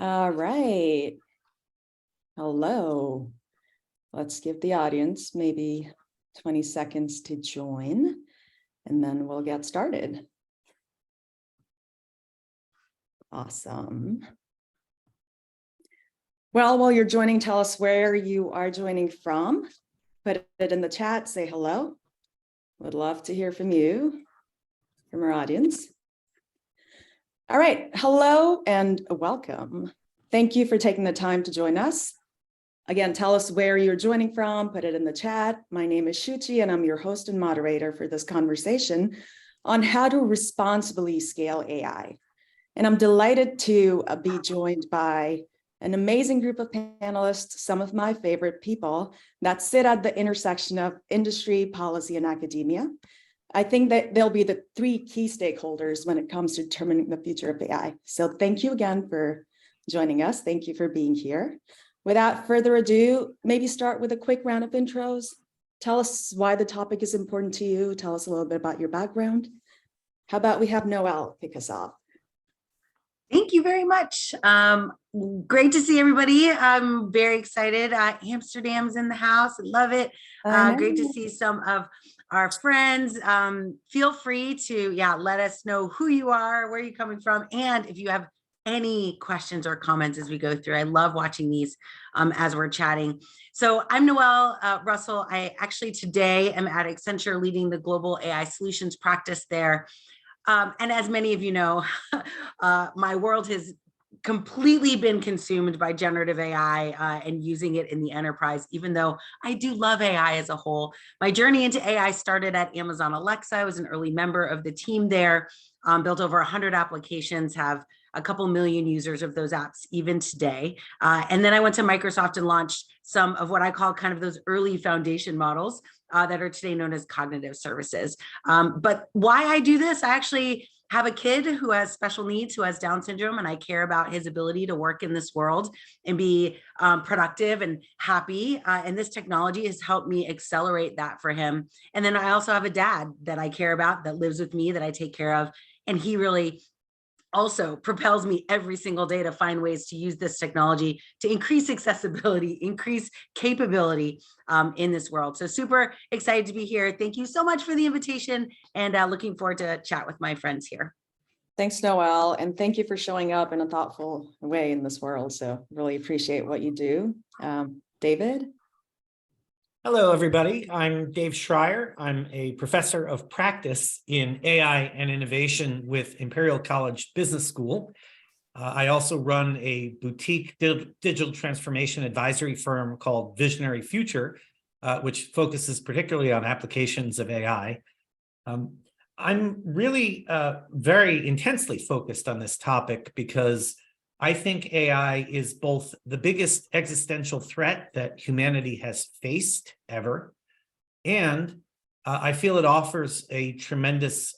All right. Hello. Let's give the audience maybe 20 seconds to join, and then we'll get started. Awesome. Well, while you're joining, tell us where you are joining from. Put it in the chat, say hello. Would love to hear from you, from our audience. All right, hello and welcome. Thank you for taking the time to join us. Again, tell us where you're joining from, put it in the chat. My name is Shuchi and I'm your host and moderator for this conversation on how to responsibly scale AI. And I'm delighted to be joined by an amazing group of panelists, some of my favorite people that sit at the intersection of industry, policy, and academia. I think that they'll be the three key stakeholders when it comes to determining the future of AI. So thank you again for joining us. Thank you for being here. Without further ado, maybe start with a quick round of intros. Tell us why the topic is important to you. Tell us a little bit about your background. How about we have Noelle kick us off? Thank you very much. Great to see everybody. I'm very excited. Amsterdam's in the house. I love it. Great to see some of our friends. Feel free to, let us know who you are, where you're coming from, and if you have any questions or comments as we go through. I love watching these as we're chatting. So I'm Noelle Russell. I actually today am at Accenture leading the global AI solutions practice there. And as many of you know, my world has completely been consumed by generative AI and using it in the enterprise, even though I do love AI as a whole. My journey into AI started at Amazon Alexa. I was an early member of the team there, built over 100 applications, have a couple million users of those apps even today. And then I went to Microsoft and launched some of what I call kind of those early foundation models that are today known as cognitive services. But why I do this, I actually have a kid who has special needs, who has Down syndrome, and I care about his ability to work in this world and be productive and happy. And this technology has helped me accelerate that for him. And then I also have a dad that I care about, that lives with me, that I take care of. And he really also propels me every single day to find ways to use this technology to increase accessibility, increase capability in this world. So super excited to be here. Thank you so much for the invitation, and looking forward to chat with my friends here. Thanks, Noelle, and thank you for showing up in a thoughtful way in this world. So really appreciate what you do. David? Hello, everybody. I'm Dave Shrier. I'm a professor of practice in AI and innovation with Imperial College Business School. I also run a boutique digital transformation advisory firm called Visionary Future, which focuses particularly on applications of AI. I'm really very intensely focused on this topic because I think AI is both the biggest existential threat that humanity has faced ever, and I feel it offers a tremendous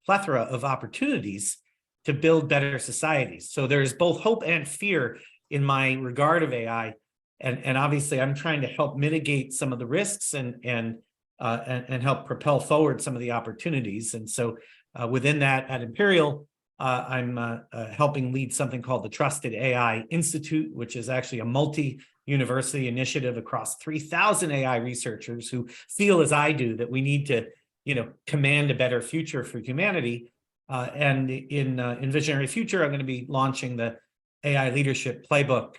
plethora of opportunities to build better societies. So there's both hope and fear in my regard of AI, and obviously I'm trying to help mitigate some of the risks and help propel forward some of the opportunities. And so within that, at Imperial, I'm helping lead something called the Trusted AI Institute, which is actually a multi-university initiative across 3,000 AI researchers who feel, as I do, that we need to, command a better future for humanity. And in Visionary Future, I'm going to be launching the AI Leadership Playbook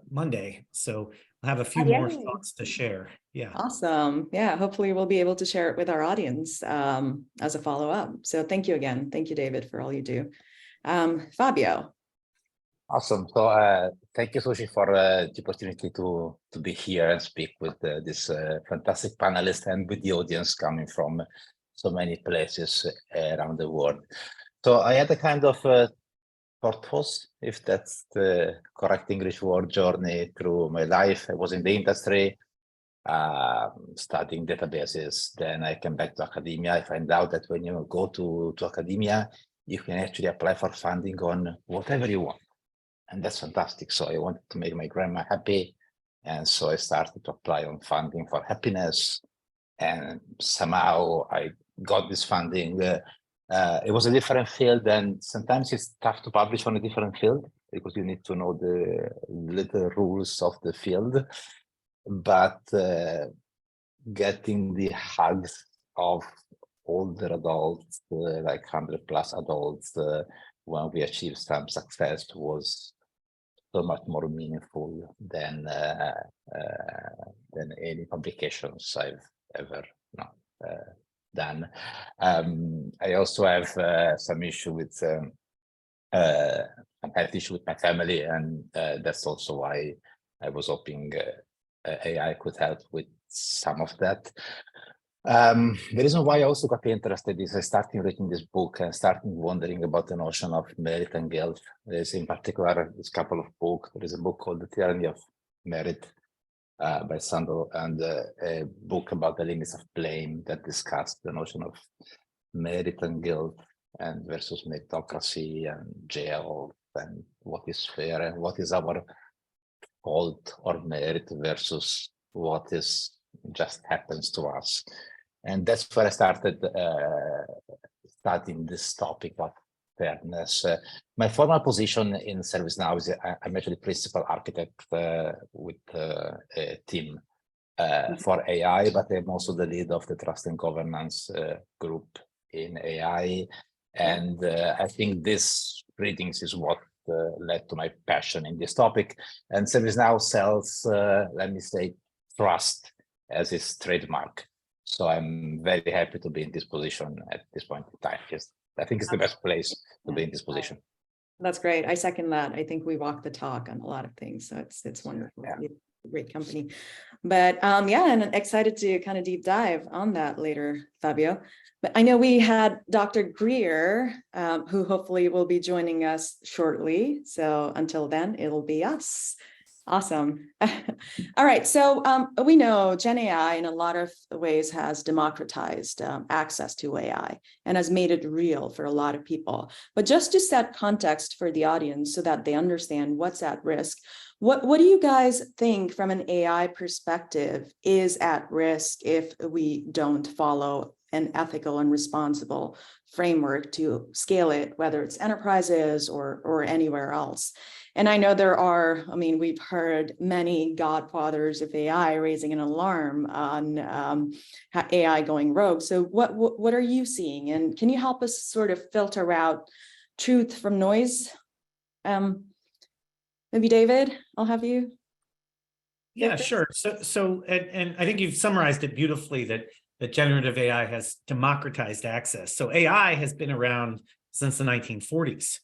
Monday. So I'll have a few more thoughts to share. Yeah. Awesome. Yeah, hopefully we'll be able to share it with our audience as a follow-up. So thank you again. Thank you, David, for all you do. Fabio. Awesome. So thank you, Shuchi, for the opportunity to be here and speak with this fantastic panelists and with the audience coming from so many places around the world. So I had a kind of purpose, if that's the correct English word, journey through my life. I was in the industry, studying databases. Then I came back to academia. I find out that when you go to academia, you can actually apply for funding on whatever you want. And that's fantastic. So I wanted to make my grandma happy. And so I started to apply on funding for happiness. And somehow I got this funding. It was a different field, and sometimes it's tough to publish on a different field. because you need to know the little rules of the field. But getting the hugs of older adults, like 100+ adults, when we achieved some success was so much more meaningful than any publications I've ever done. I also have some issue with some health issue with my family, and that's also why I was hoping AI could help with some of that. The reason why I also got interested is I started reading this book and starting wondering about the notion of merit and guilt. There's in particular this couple of books. There is a book called The Tyranny of Merit by Sandro, and a book about the limits of blame that discussed the notion of merit and guilt and versus meritocracy and jail and what is fair and what is our fault or merit versus what is just happens to us. And that's where I started studying this topic of fairness. My formal position in ServiceNow is I'm actually principal architect with a team for AI, but I'm also the lead of the trust and governance group in AI. And I think this readings is what led to my passion in this topic. And ServiceNow sells, let me say, trust as its trademark. So I'm very happy to be in this position at this point in time. Yes, I think it's the best place to be in this position. That's great. I second that. I think we walk the talk on a lot of things. So it's wonderful. Yeah. Great company. But yeah, and I'm excited to kind of deep dive on that later, Fabio. But I know we had Dr. Greer, who hopefully will be joining us shortly. So until then, it'll be us. Awesome. All right. So we know Gen AI in a lot of ways has democratized access to AI and has made it real for a lot of people. But just to set context for the audience so that they understand what's at risk, what do you guys think from an AI perspective is at risk if we don't follow an ethical and responsible framework to scale it, whether it's enterprises or anywhere else? And I know there are, I mean, we've heard many godfathers of AI raising an alarm on AI going rogue. So what are you seeing? And can you help us sort of filter out truth from noise? Maybe David, I'll have you. Yeah, sure. So and I think you've summarized it beautifully that generative AI has democratized access. So AI has been around since the 1940s.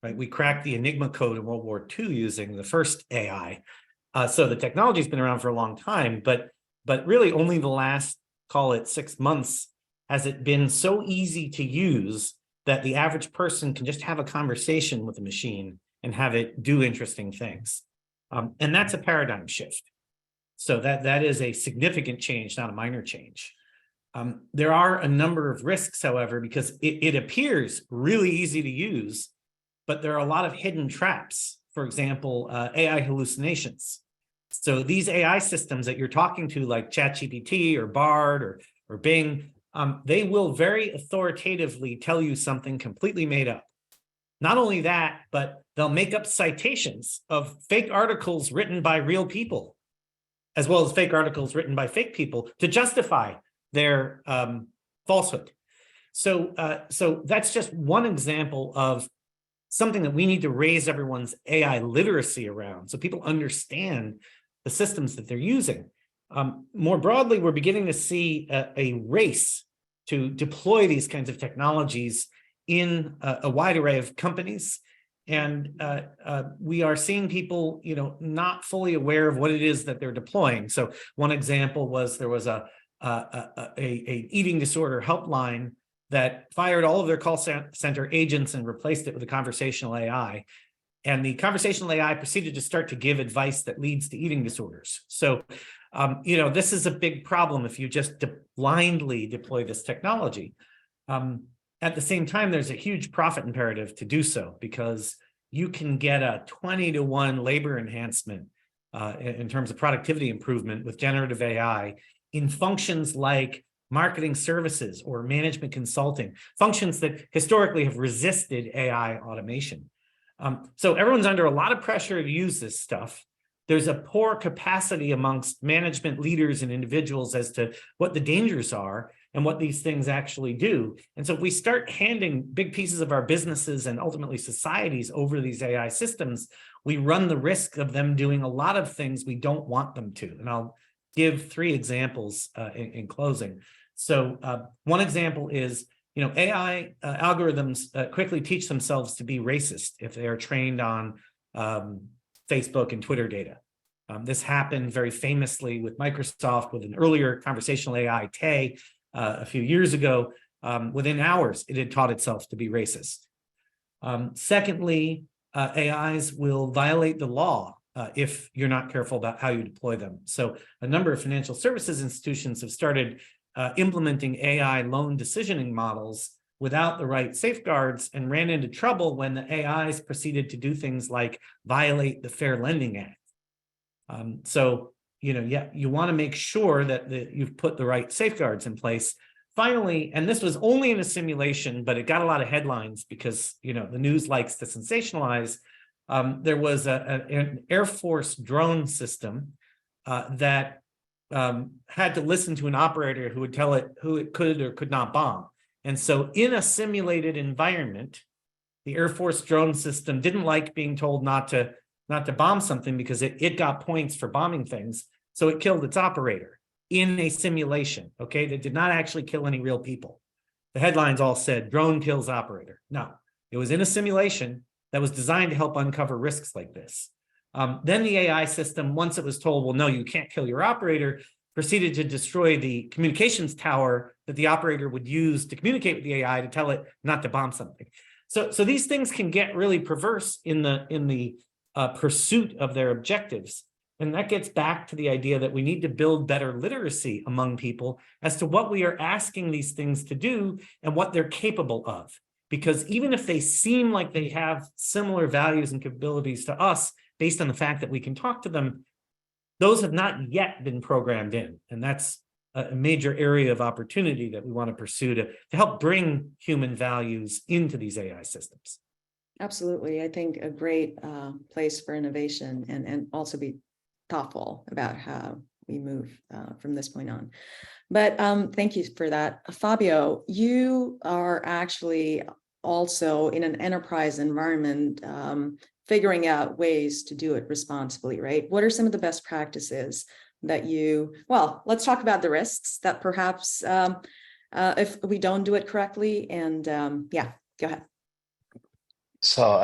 Right, we cracked the Enigma code in World War II using the first AI. So the technology's been around for a long time, but really only the last, call it 6 months, has it been so easy to use that the average person can just have a conversation with the machine and have it do interesting things. And that's a paradigm shift. So that is a significant change, not a minor change. There are a number of risks, however, because it appears really easy to use, but there are a lot of hidden traps. For example, AI hallucinations. So these AI systems that you're talking to, like ChatGPT or Bard or Bing, they will very authoritatively tell you something completely made up. Not only that, but they'll make up citations of fake articles written by real people, as well as fake articles written by fake people to justify their falsehood. So that's just one example of something that we need to raise everyone's AI literacy around so people understand the systems that they're using. More broadly, we're beginning to see a race to deploy these kinds of technologies in a wide array of companies. And we are seeing people, not fully aware of what it is that they're deploying. So one example was there was a eating disorder helpline that fired all of their call center agents and replaced it with a conversational AI. And the conversational AI proceeded to start to give advice that leads to eating disorders. So, this is a big problem if you just blindly deploy this technology. At the same time, there's a huge profit imperative to do so because you can get a 20-to-1 labor enhancement in terms of productivity improvement with generative AI in functions like marketing services or management consulting, functions that historically have resisted AI automation. So everyone's under a lot of pressure to use this stuff. There's a poor capacity amongst management leaders and individuals as to what the dangers are and what these things actually do. And so if we start handing big pieces of our businesses and ultimately societies over these AI systems, we run the risk of them doing a lot of things we don't want them to. And I'll give 3 examples in closing. So one example is, AI algorithms quickly teach themselves to be racist if they are trained on Facebook and Twitter data. This happened very famously with Microsoft with an earlier conversational AI, Tay, a few years ago. Within hours, it had taught itself to be racist. Secondly, AIs will violate the law if you're not careful about how you deploy them. So a number of financial services institutions have started implementing AI loan decisioning models without the right safeguards and ran into trouble when the AIs proceeded to do things like violate the Fair Lending Act. You want to make sure that you've put the right safeguards in place. Finally, and this was only in a simulation, but it got a lot of headlines because, the news likes to sensationalize. There was an Air Force drone system that had to listen to an operator who would tell it who it could or could not bomb. And so in a simulated environment, the Air Force drone system didn't like being told not to bomb something because it got points for bombing things. So it killed its operator in a simulation, okay? That did not actually kill any real people. The headlines all said, drone kills operator. No, it was in a simulation that was designed to help uncover risks like this. Then the AI system, once it was told, well, no, you can't kill your operator, proceeded to destroy the communications tower that the operator would use to communicate with the AI to tell it not to bomb something. So these things can get really perverse in the pursuit of their objectives. And that gets back to the idea that we need to build better literacy among people as to what we are asking these things to do and what they're capable of. Because even if they seem like they have similar values and capabilities to us, based on the fact that we can talk to them, those have not yet been programmed in. And that's a major area of opportunity that we want to pursue to help bring human values into these AI systems. Absolutely. I think a great place for innovation and also be thoughtful about how we move from this point on. But thank you for that. Fabio, you are actually also in an enterprise environment figuring out ways to do it responsibly, right? What are some of the best practices that let's talk about the risks that perhaps if we don't do it correctly, and go ahead. So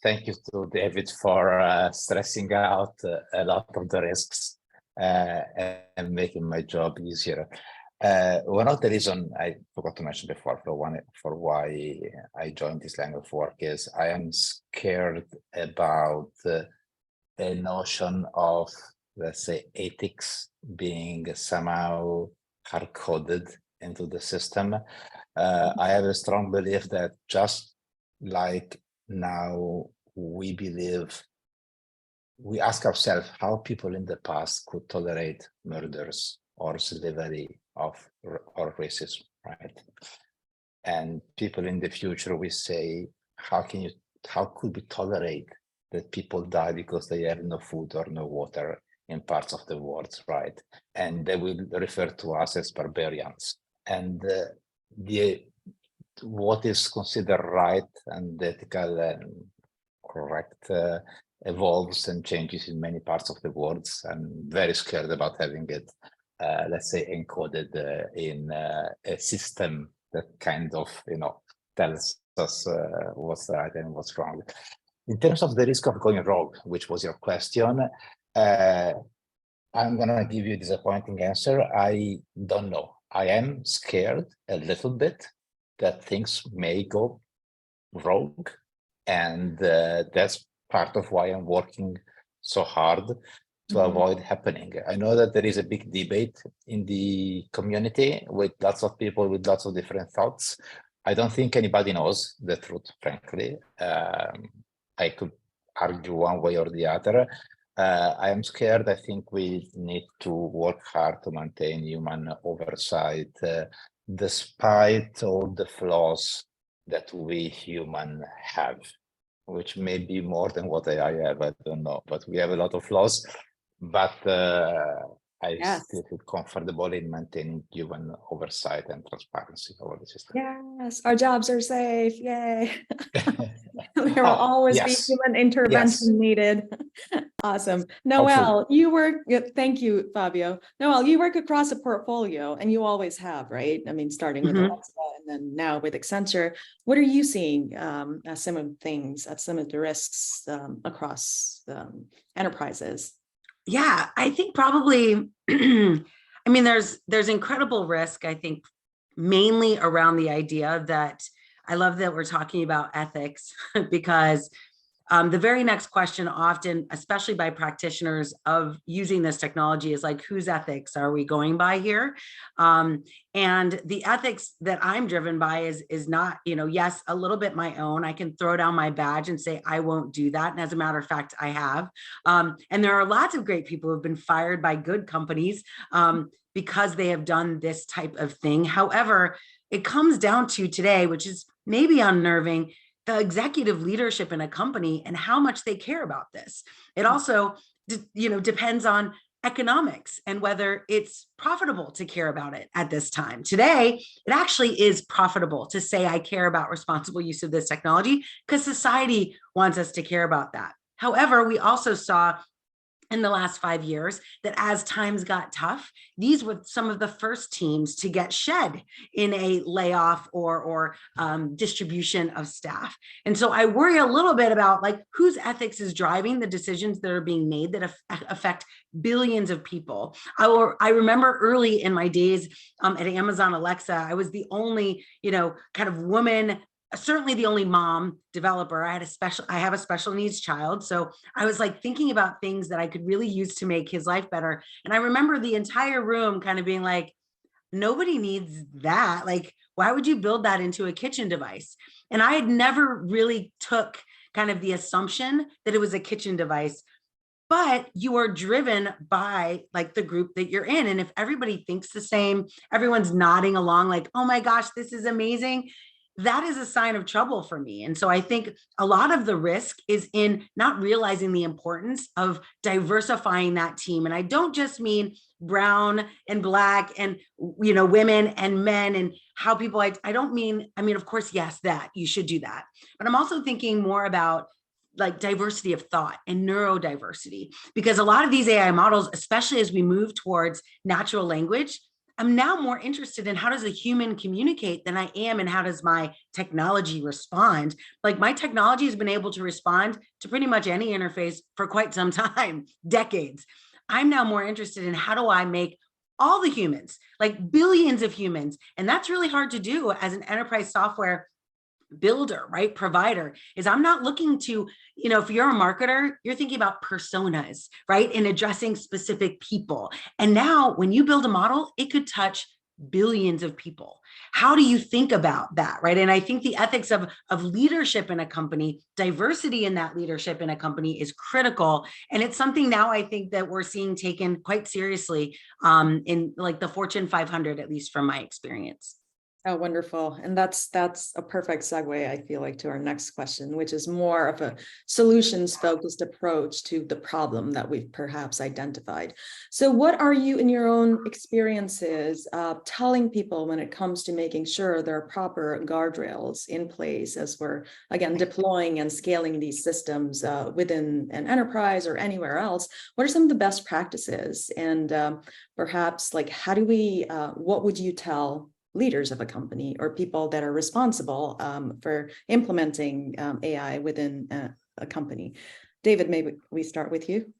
thank you to David for stressing out a lot of the risks and making my job easier. One of the reasons I forgot to mention before for why I joined this line of work is I am scared about the notion of, let's say, ethics being somehow hard-coded into the system. I have a strong belief that just like now we ask ourselves how people in the past could tolerate murders or slavery or racism, right? And people in the future, we say, how could we tolerate that people die because they have no food or no water in parts of the world, right? And they will refer to us as barbarians. And what is considered right and ethical and correct evolves and changes in many parts of the world. I'm very scared about having it, let's say, encoded in a system that kind of, tells us what's right and what's wrong. In terms of the risk of going rogue, which was your question, I'm going to give you a disappointing answer. I don't know. I am scared a little bit that things may go rogue. And that's part of why I'm working so hard to avoid happening. I know that there is a big debate in the community with lots of people with lots of different thoughts. I don't think anybody knows the truth, frankly. I could argue one way or the other. I am scared. I think we need to work hard to maintain human oversight, despite all the flaws that we human have. which may be more than what I have, I don't know, but we have a lot of flaws. But I still feel comfortable in maintaining human oversight and transparency over the system. Yes, our jobs are safe. Yay. There will always be human intervention needed. Awesome. Noelle, you work, thank you, Fabio. Noelle, you work across a portfolio and you always have, right? I mean, starting with Alexa and then now with Accenture. What are you seeing as some of the things, as some of the risks across enterprises? Yeah, I think probably, I mean, there's incredible risk, I think, mainly around the idea that I love that we're talking about ethics because the very next question often, especially by practitioners of using this technology, is like, whose ethics are we going by here? And the ethics that I'm driven by is not, yes, a little bit my own. I can throw down my badge and say, I won't do that. And as a matter of fact, I have. And there are lots of great people who have been fired by good companies because they have done this type of thing. However, it comes down to today, which is maybe unnerving, the executive leadership in a company and how much they care about this. It also, depends on economics and whether it's profitable to care about it at this time. Today, it actually is profitable to say, I care about responsible use of this technology because society wants us to care about that. However, we also saw in the last 5 years that as times got tough, these were some of the first teams to get shed in a layoff or distribution of staff. And so I worry a little bit about like whose ethics is driving the decisions that are being made that affect billions of people. I remember early in my days at Amazon Alexa, I was the only, kind of woman, certainly the only mom developer. I have a special needs child. So I was like thinking about things that I could really use to make his life better. And I remember the entire room kind of being like, nobody needs that. Like, why would you build that into a kitchen device? And I had never really took kind of the assumption that it was a kitchen device, but you are driven by like the group that you're in. And if everybody thinks the same, everyone's nodding along like, oh my gosh, this is amazing, that is a sign of trouble for me. And so I think a lot of the risk is in not realizing the importance of diversifying that team. And I don't just mean brown and black and, women and men and how people, I mean, of course, yes, that you should do that. But I'm also thinking more about like diversity of thought and neurodiversity, because a lot of these AI models, especially as we move towards natural language, I'm now more interested in how does a human communicate than I am in how does my technology respond. Like my technology has been able to respond to pretty much any interface for quite some time, decades. I'm now more interested in how do I make all the humans, like billions of humans, and that's really hard to do as an enterprise software builder, right? Provider, is I'm not looking to, if you're a marketer, you're thinking about personas, right? And addressing specific people. And now when you build a model, it could touch billions of people. How do you think about that, right? And I think the ethics of leadership in a company, diversity in that leadership in a company is critical. And it's something now I think that we're seeing taken quite seriously in like the Fortune 500, at least from my experience. Oh, wonderful. And that's a perfect segue, I feel like, to our next question, which is more of a solutions focused approach to the problem that we've perhaps identified. So what are you in your own experiences telling people when it comes to making sure there are proper guardrails in place as we're, again, deploying and scaling these systems within an enterprise or anywhere else? What are some of the best practices? And perhaps like, how do we, what would you tell leaders of a company or people that are responsible for implementing AI within a company? David, maybe we start with you.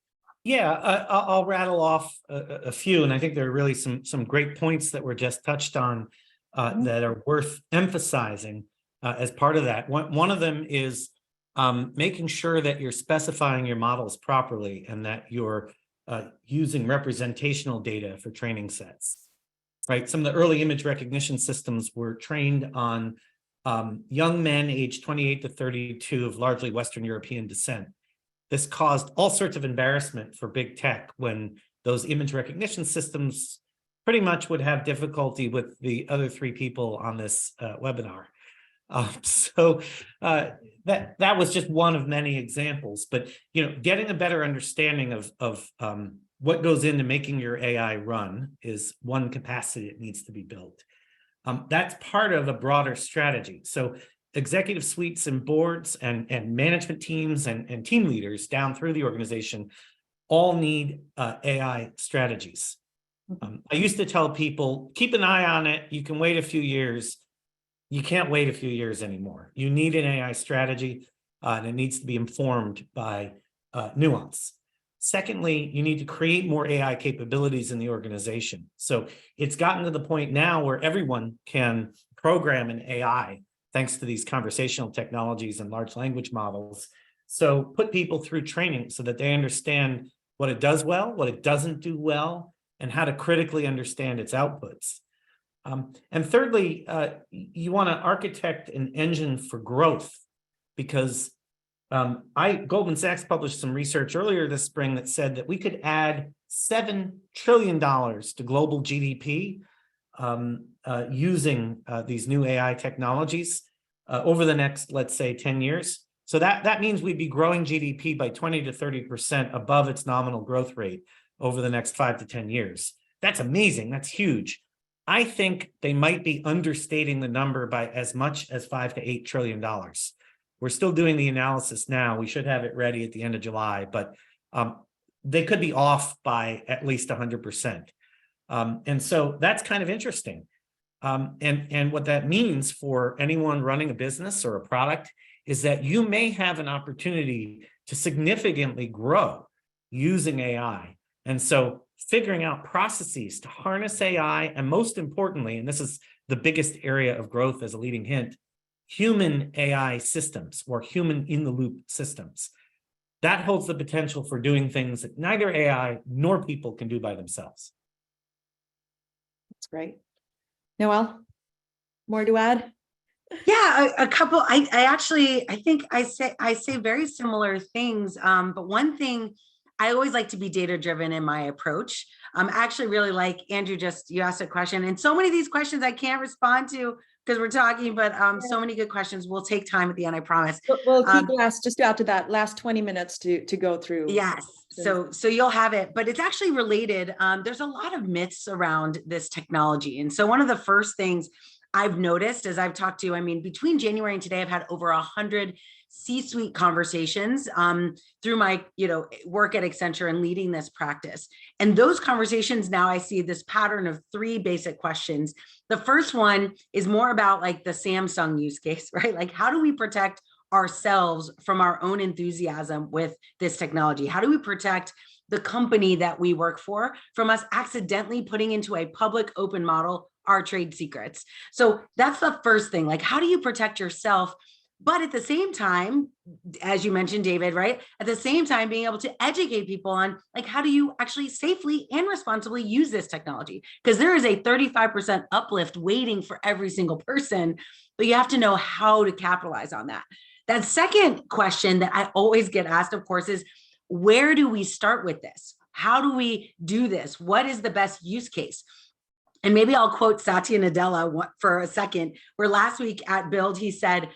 Yeah, I'll rattle off a few, and I think there are really some great points that were just touched on that are worth emphasizing as part of that. One of them is making sure that you're specifying your models properly and that you're using representational data for training sets. Right, some of the early image recognition systems were trained on young men aged 28 to 32 of largely Western European descent. This caused all sorts of embarrassment for big tech when those image recognition systems pretty much would have difficulty with the other three people on this webinar. So that was just one of many examples. But getting a better understanding of what goes into making your AI run is one capacity that needs to be built. That's part of a broader strategy. So executive suites and boards and management teams and team leaders down through the organization all need AI strategies. I used to tell people, keep an eye on it. You can wait a few years. You can't wait a few years anymore. You need an AI strategy, and it needs to be informed by nuance. Secondly, you need to create more AI capabilities in the organization. So it's gotten to the point now where everyone can program an AI thanks to these conversational technologies and large language models. So put people through training so that they understand what it does well, what it doesn't do well, and how to critically understand its outputs. And thirdly, you want to architect an engine for growth, because Goldman Sachs published some research earlier this spring that said that we could add $7 trillion to global GDP using these new AI technologies over the next, let's say, 10 years. So that means we'd be growing GDP by 20 to 30% above its nominal growth rate over the next 5 to 10 years. That's amazing. That's huge. I think they might be understating the number by as much as $5 to $8 trillion. We're still doing the analysis now. We should have it ready at the end of July, but they could be off by at least 100%. And so that's kind of interesting. And what that means for anyone running a business or a product is that you may have an opportunity to significantly grow using AI. And so figuring out processes to harness AI, and most importantly, and this is the biggest area of growth as a leading hint, human AI systems or human in the loop systems. That holds the potential for doing things that neither AI nor people can do by themselves. That's great. Noelle, more to add? Yeah, a couple. I think I say very similar things. But one thing, I always like to be data driven in my approach. I actually really like, Andrew, you asked a question, and so many of these questions I can't respond to because we're talking, but so many good questions. We'll take time at the end, I promise. We'll keep just after that last 20 minutes to go through. Yes, so you'll have it, but it's actually related. There's a lot of myths around this technology. And so one of the first things I've noticed as I've talked to, between January and today, I've had over 100 C-suite conversations through my work at Accenture and leading this practice. And those conversations, now I see this pattern of 3 basic questions. The first one is more about like the Samsung use case, right? Like, how do we protect ourselves from our own enthusiasm with this technology? How do we protect the company that we work for from us accidentally putting into a public open model our trade secrets? So that's the first thing. Like, how do you protect yourself? But at the same time, as you mentioned, David, right? At the same time, being able to educate people on like, how do you actually safely and responsibly use this technology? Because there is a 35% uplift waiting for every single person, but you have to know how to capitalize on that. That second question that I always get asked, of course, is where do we start with this? How do we do this? What is the best use case? And maybe I'll quote Satya Nadella for a second, where last week at Build, he said,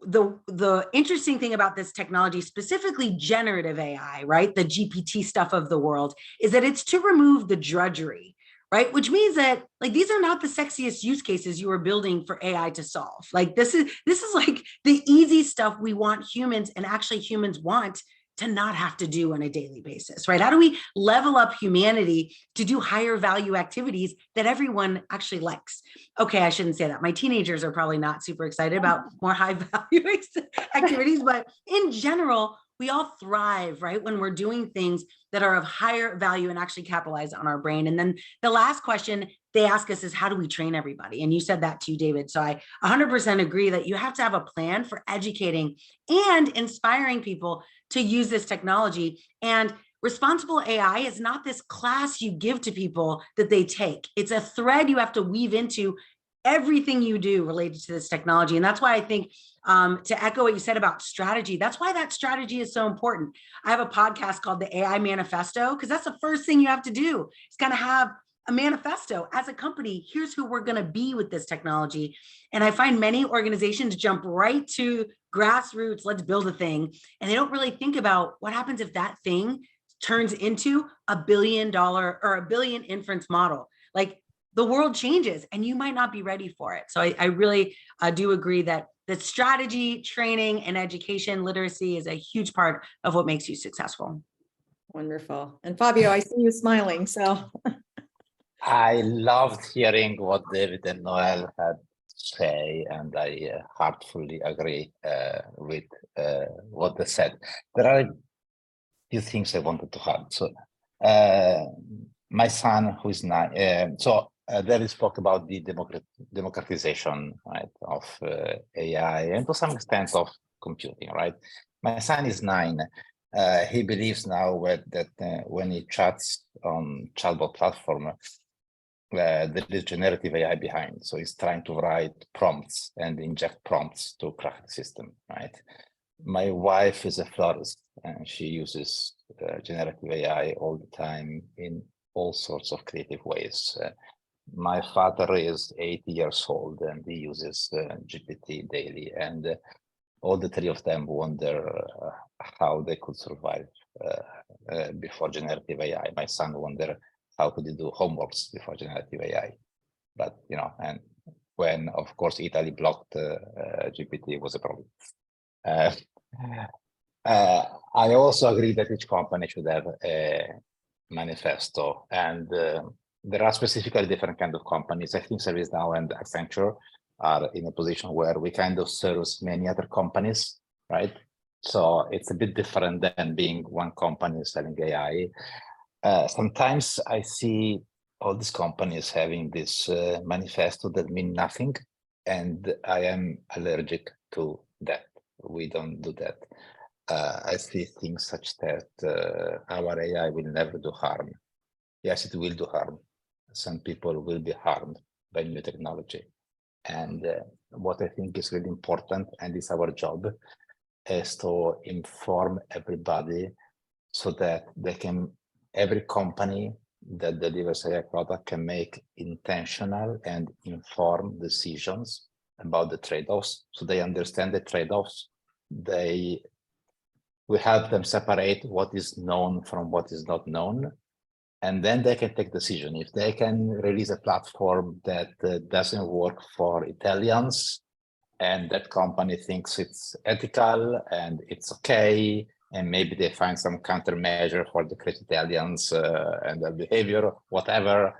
the interesting thing about this technology, specifically generative AI, right? The GPT stuff of the world, is that it's to remove the drudgery, right? Which means that like, these are not the sexiest use cases you are building for AI to solve. Like this is like the easy stuff we want humans, and actually humans want to not have to do on a daily basis, right? How do we level up humanity to do higher value activities that everyone actually likes? Okay, I shouldn't say that. My teenagers are probably not super excited about more high value activities, but in general, we all thrive, right? When we're doing things that are of higher value and actually capitalize on our brain. And then the last question they ask us is, how do we train everybody? And you said that too, David. So I 100% agree that you have to have a plan for educating and inspiring people to use this technology. And responsible AI is not this class you give to people that they take. It's a thread you have to weave into everything you do related to this technology. And that's why I think, to echo what you said about strategy, that's why that strategy is so important. I have a podcast called the AI Manifesto, because that's the first thing you have to do. It's kind of have a manifesto as a company. Here's who we're going to be with this technology. And I find many organizations jump right to grassroots, let's build a thing. And they don't really think about what happens if that thing turns into $1 billion or $1 billion inference model. Like, the world changes and you might not be ready for it. So I really do agree that the strategy, training, and education literacy is a huge part of what makes you successful. Wonderful. And Fabio, I see you smiling. So I loved hearing what David and Noelle had to say, and I heartfully agree with what they said. There are a few things I wanted to add. So my son, who is 9, David spoke about the democratization, right, of AI and to some extent of computing, right? My son is 9. He believes now that when he chats on chatbot platform, there is generative AI behind. So he's trying to write prompts and inject prompts to crack the system, right? My wife is a florist and she uses generative AI all the time in all sorts of creative ways. My father is 80 years old and he uses GPT daily, and all the three of them wonder how they could survive before generative AI. My son wonder how could he do homeworks before generative AI. But, you know, and when, of course, Italy blocked GPT was a problem. I also agree that each company should have a manifesto, and there are specifically different kind of companies. I think ServiceNow and Accenture are in a position where we kind of serve many other companies, right? So it's a bit different than being one company selling AI. Sometimes I see all these companies having this manifesto that mean nothing, and I am allergic to that. We don't do that. I see things such that our AI will never do harm. Yes, it will do harm. Some people will be harmed by new technology. And what I think is really important, and it's our job, is to inform everybody so that they can, every company that delivers AI product can make intentional and informed decisions about the trade-offs. So they understand the trade-offs. We help them separate what is known from what is not known. And then they can take decision. If they can release a platform that doesn't work for Italians, and that company thinks it's ethical and it's okay, and maybe they find some countermeasure for the crazy Italians and their behavior, whatever,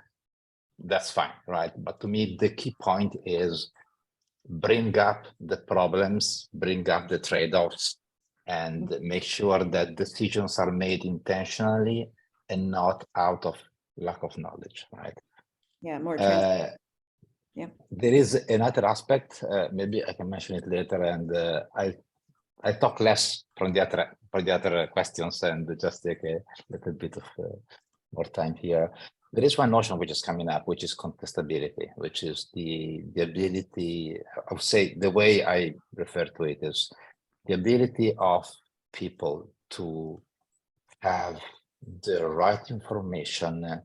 that's fine, right? But to me, the key point is bring up the problems, bring up the trade-offs, and make sure that decisions are made intentionally and not out of lack of knowledge, right? yeah, more transparent. Yeah. There is another aspect, maybe I can mention it later, and I talk less from the other questions and just take a little bit of more time here. There is one notion which is coming up, which is contestability, which is the ability, I would say the way I refer to it is the ability of people to have the right information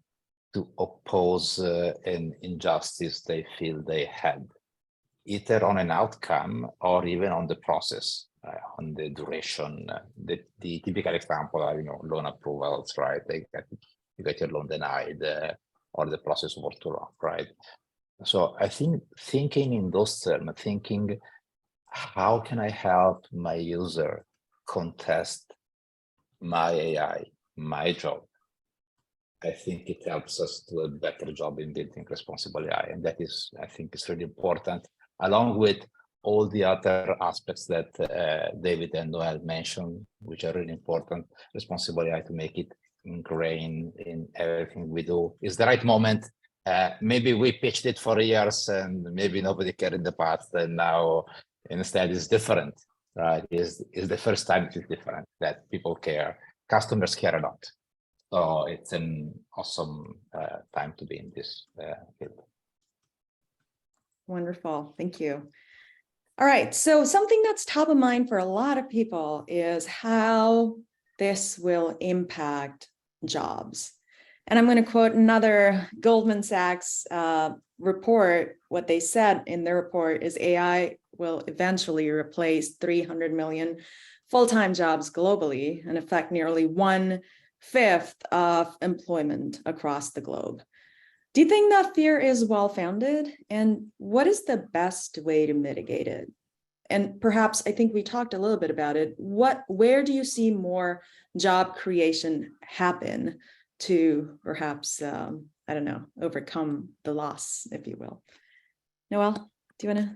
to oppose an injustice they feel they had, either on an outcome or even on the process, on the duration. The typical example are, loan approvals, right? You get your loan denied, or the process worked too long, right? So I think thinking in those terms, thinking, how can I help my user contest my AI, my job? I think it helps us do a better job in building responsible AI. And that is, I think, is really important, along with all the other aspects that David and Noelle mentioned, which are really important. Responsible AI, to make it ingrained in everything we do, is the right moment. Maybe we pitched it for years and maybe nobody cared in the past, and now instead it's different, right? Is the first time it is different, that people care, customers care a lot. So it's an awesome time to be in this field. Wonderful, thank you. All right, so something that's top of mind for a lot of people is how this will impact jobs. And I'm going to quote another Goldman Sachs report. What they said in their report is AI will eventually replace 300 million full-time jobs globally and affect nearly 1/5 of employment across the globe. Do you think that fear is well-founded? And what is the best way to mitigate it? And perhaps, I think we talked a little bit about it. Where do you see more job creation happen to perhaps, I don't know, overcome the loss, if you will? Noelle, do you want to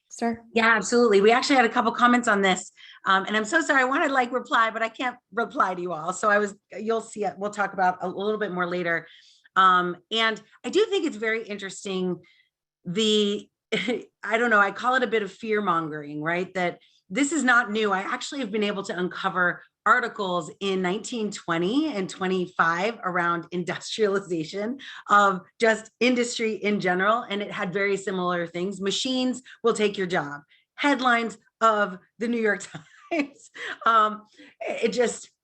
start? Yeah, absolutely. We actually had a couple comments on this. And I'm so sorry, I want to like reply, but I can't reply to you all. So you'll see it. We'll talk about a little bit more later. And I do think it's very interesting. I don't know, I call it a bit of fear mongering, right? That this is not new. I actually have been able to uncover articles in 1920 and 25 around industrialization of just industry in general. And it had very similar things. Machines will take your job. Headlines of the New York Times.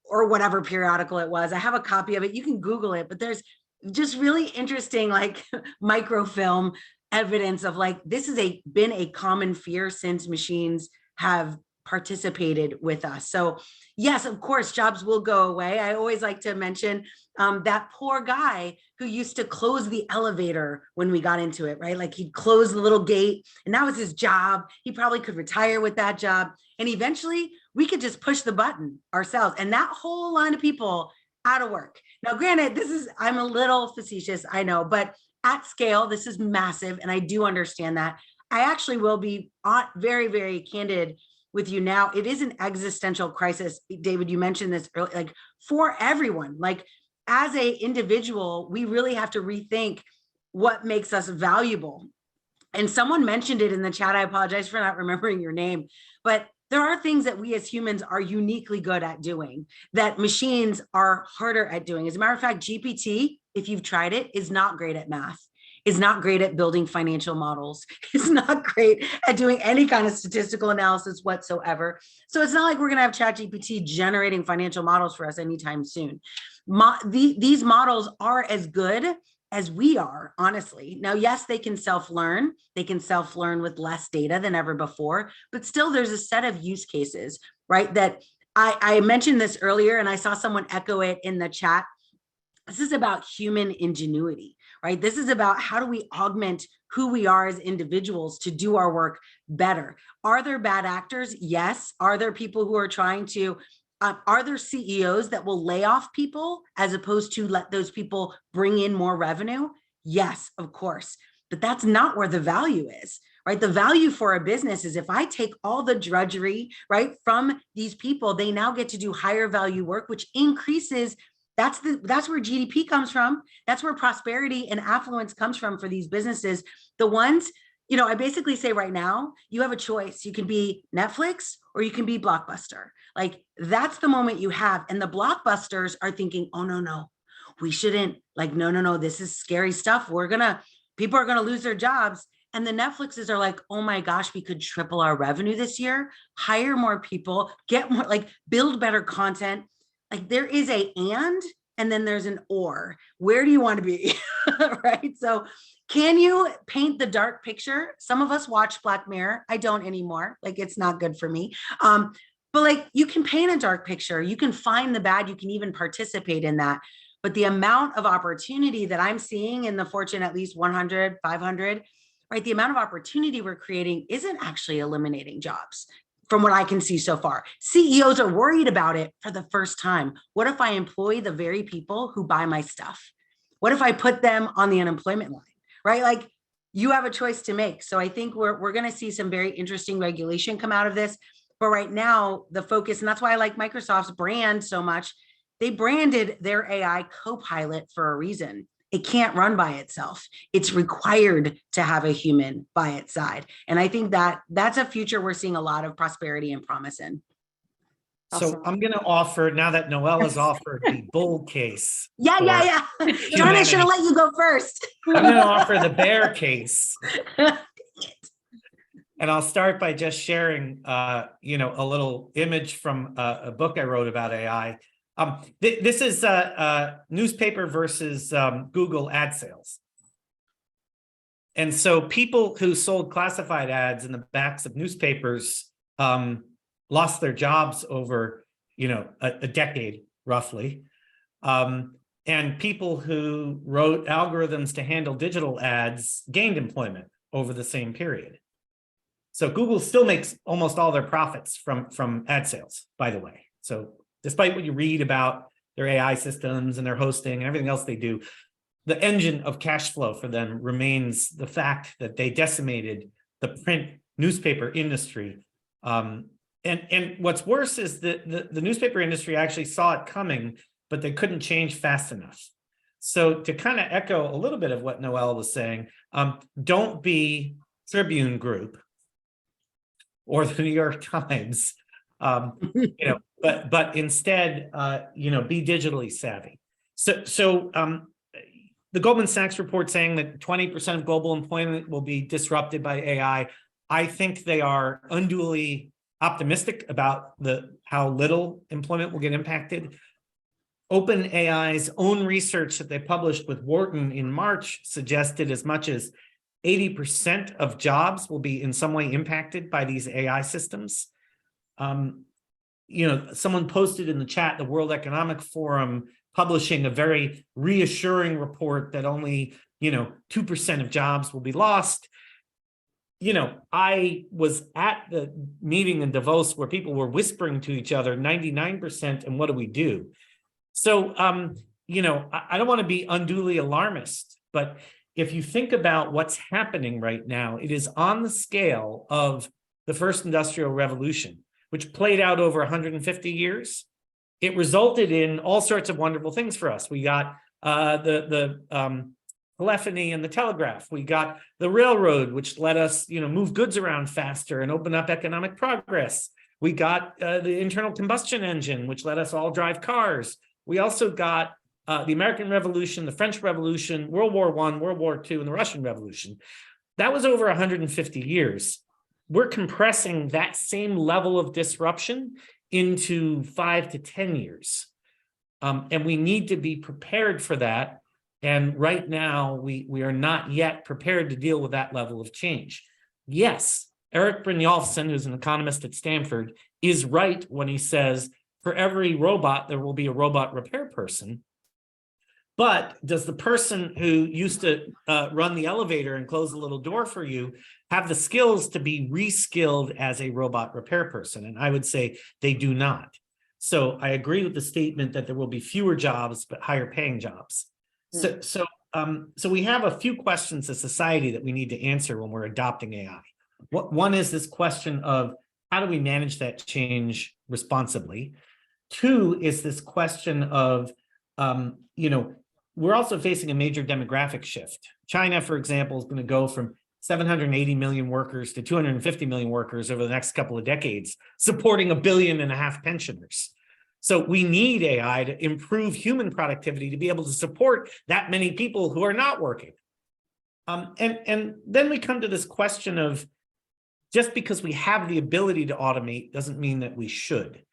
Or whatever periodical it was. I have a copy of it. You can Google it, but there's just really interesting like microfilm evidence of like, this has been a common fear since machines have participated with us. So yes, of course, jobs will go away. I always like to mention that poor guy who used to close the elevator when we got into it, right? Like he'd close the little gate and that was his job. He probably could retire with that job. And eventually we could just push the button ourselves and that whole line of people out of work. Now, granted, I'm a little facetious, I know, but at scale, this is massive. And I do understand that. I actually will be very, very candid with you now. It is an existential crisis. David, you mentioned this earlier, like for everyone, like as an individual, we really have to rethink what makes us valuable. And someone mentioned it in the chat. I apologize for not remembering your name, but there are things that we as humans are uniquely good at doing that machines are harder at doing. As a matter of fact, GPT, if you've tried it, is not great at math, is not great at building financial models, is not great at doing any kind of statistical analysis whatsoever. So it's not like we're going to have ChatGPT generating financial models for us anytime soon. These models are as good as we are, honestly. Now, yes, they can self-learn. They can self-learn with less data than ever before, but still there's a set of use cases, right? That I mentioned this earlier and I saw someone echo it in the chat. This is about human ingenuity, right? This is about how do we augment who we are as individuals to do our work better. Are there bad actors? Yes. Are there people who are trying to are there CEOs that will lay off people as opposed to let those people bring in more revenue? Yes, of course. But that's not where the value is, right? The value for a business is if I take all the drudgery, right, from these people, they now get to do higher value work, which increases. That's where GDP comes from. That's where prosperity and affluence comes from for these businesses. The ones, I basically say right now, you have a choice. You can be Netflix or you can be Blockbuster. Like that's the moment you have. And the Blockbusters are thinking, oh, no, we shouldn't, like, no, this is scary stuff. People are going to lose their jobs. And the Netflixes are like, oh my gosh, we could triple our revenue this year, hire more people, get more, like build better content. Like there is and then there's an or. Where do you want to be? Right? So can you paint the dark picture? Some of us watch Black Mirror. I don't anymore. Like it's not good for me. But like you can paint a dark picture. You can find the bad. You can even participate in that. But the amount of opportunity that I'm seeing in the Fortune at least 100, 500, right? The amount of opportunity we're creating isn't actually eliminating jobs. From what I can see so far, CEOs are worried about it for the first time. What if I employ the very people who buy my stuff? What if I put them on the unemployment line, right? Like you have a choice to make. So I think we're going to see some very interesting regulation come out of this. But right now, the focus, and that's why I like Microsoft's brand so much, they branded their AI Copilot for a reason. It can't run by itself. It's required to have a human by its side. And I think that's a future we're seeing a lot of prosperity and promise in. So Awesome. I'm going to offer, now that Noelle has offered the bull case. Yeah. John, I should have let you go first. I'm going to offer the bear case. And I'll start by just sharing, a little image from a book I wrote about AI. This is newspaper versus Google ad sales. And so people who sold classified ads in the backs of newspapers lost their jobs over, a decade roughly. And people who wrote algorithms to handle digital ads gained employment over the same period. So Google still makes almost all their profits from ad sales, by the way. So despite what you read about their AI systems and their hosting and everything else they do, the engine of cash flow for them remains the fact that they decimated the print newspaper industry. And what's worse is that the newspaper industry actually saw it coming, but they couldn't change fast enough. So to kind of echo a little bit of what Noelle was saying, don't be Tribune Group or the New York Times, but instead, be digitally savvy. So the Goldman Sachs report saying that 20% of global employment will be disrupted by AI. I think they are unduly optimistic about how little employment will get impacted. OpenAI's own research that they published with Wharton in March suggested as much as 80% of jobs will be in some way impacted by these AI systems. Someone posted in the chat, the World Economic Forum publishing a very reassuring report that only, 2% of jobs will be lost. I was at the meeting in Davos where people were whispering to each other, 99%, and what do we do? So, I don't want to be unduly alarmist, but if you think about what's happening right now, it is on the scale of the first industrial revolution, which played out over 150 years. It resulted in all sorts of wonderful things for us. We got the telephony and the telegraph. We got the railroad, which let us, move goods around faster and open up economic progress. We got the internal combustion engine, which let us all drive cars. We also got the American Revolution, the French Revolution, World War I, World War II, and the Russian Revolution. That was over 150 years. We're compressing that same level of disruption into 5 to 10 years. And we need to be prepared for that. And right now, we are not yet prepared to deal with that level of change. Yes, Eric Brynjolfsson, who's an economist at Stanford, is right when he says, for every robot, there will be a robot repair person. But does the person who used to run the elevator and close the little door for you have the skills to be reskilled as a robot repair person? And I would say they do not. So I agree with the statement that there will be fewer jobs, but higher paying jobs. So we have a few questions as society that we need to answer when we're adopting AI. One is this question of how do we manage that change responsibly? Two is this question of, we're also facing a major demographic shift. China, for example, is going to go from 780 million workers to 250 million workers over the next couple of decades, supporting 1.5 billion pensioners. So we need AI to improve human productivity to be able to support that many people who are not working. And then we come to this question of just because we have the ability to automate doesn't mean that we should.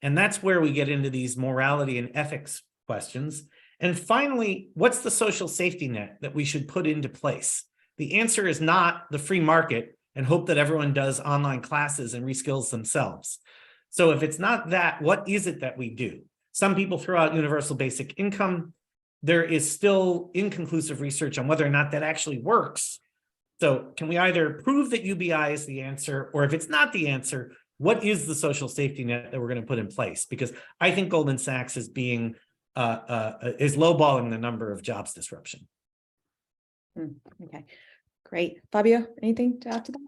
And that's where we get into these morality and ethics questions. And finally, what's the social safety net that we should put into place? The answer is not the free market and hope that everyone does online classes and reskills themselves. So if it's not that, what is it that we do? Some people throw out universal basic income. There is still inconclusive research on whether or not that actually works. So can we either prove that UBI is the answer, or if it's not the answer, what is the social safety net that we're going to put in place? Because I think Goldman Sachs is being is lowballing the number of jobs disruption. Okay, great. Fabio, anything to add to that?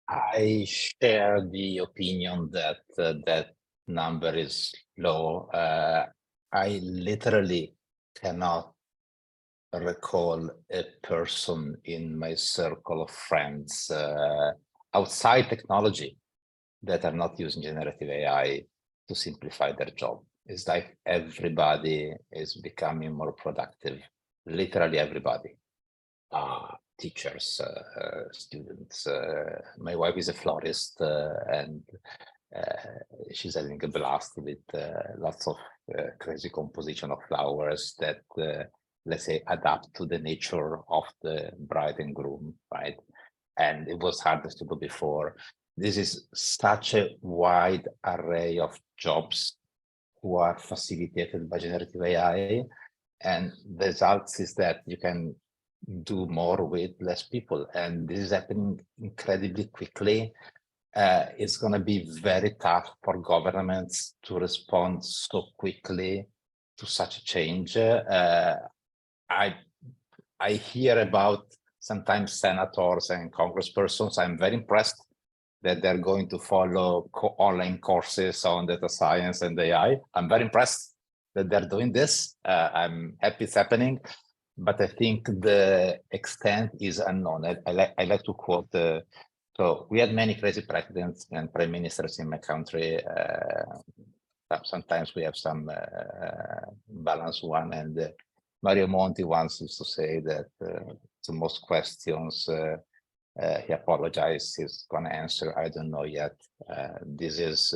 I share the opinion that that number is low. I literally cannot recall a person in my circle of friends outside technology that are not using generative AI to simplify their job. It's like everybody is becoming more productive, literally everybody. Teachers, students. My wife is a florist and she's having a blast with lots of crazy composition of flowers that, let's say, adapt to the nature of the bride and groom, right? And it was hardest to do before. This is such a wide array of jobs who are facilitated by generative AI. And the results is that you can do more with less people. And this is happening incredibly quickly. It's going to be very tough for governments to respond so quickly to such a change. I hear about sometimes senators and congresspersons. I'm very impressed that they're going to follow online courses on data science and AI. I'm very impressed that they're doing this. I'm happy it's happening, but I think the extent is unknown. I like to quote, so we had many crazy presidents and prime ministers in my country. Sometimes we have some balanced one, and Mario Monti once used to say that to most questions he apologized, he's going to answer, I don't know yet. This is,